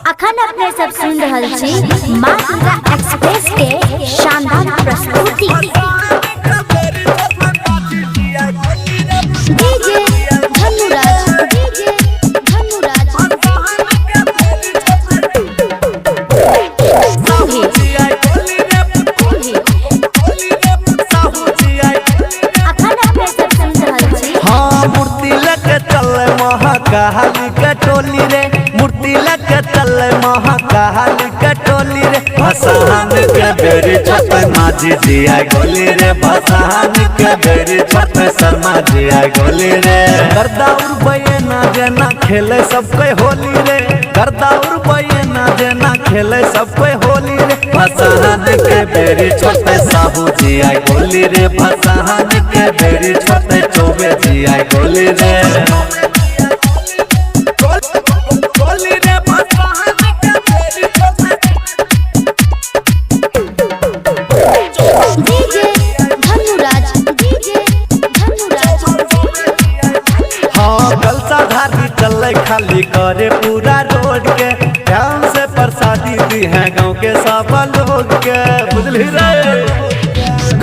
अखन अपने सब सुन रहल छी माँ दुर्गा एक्सप्रेस के शानदार प्रस्तुति। डीजे धनुराज महाकाली कटोली रे मूर्ति लगे चल महाकाली कटोली रे भसान के बेरी छत माझी जी आई गोली रे भसान के बेरी छत शर्मा जी आई गोली रे करदाउर बयना जेना खेले सबके होली रे करदाउर बयना जेना खेले सबके होली रे भसान के बेरी छत साहू जी आई गोली रे भसान के बेरी छत चौबे जी आई गोली रे चल खाली करे पूरा रोड के ध्यान से प्रसादी दी है गाँव के सब लोग के बुझली रे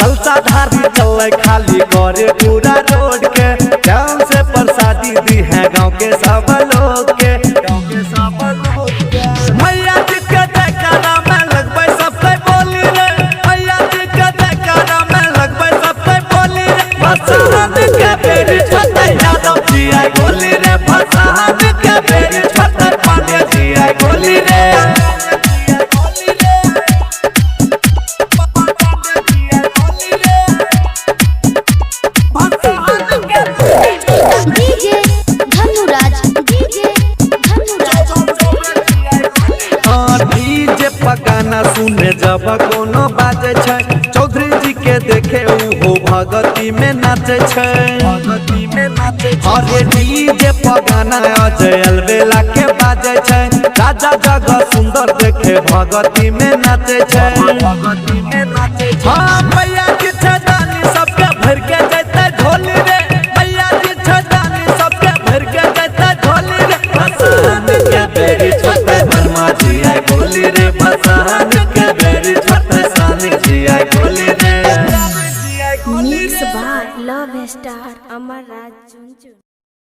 कलसा धारी चल खाली करे पूरा रोड के ध्यान से प्रसादी दी है गाँव के सब लोग के मैया जी के जयकारा में लगबै सबके बोली रे मैया जी के जयकारा में लगबै सबके बोली रे भसान के बेरी छत यादव जी आई गोली रे भसान के बेरी छत पांडे जी आई गोली रे गाना सुने जब कोनो बाजे छै चौधरी जी के देखे हो भगती में नाचे छै अरे डीजे पर गाना अजय अलबेला के बाजे छै राजा जगह सुंदर देखे भगती में नाचे छै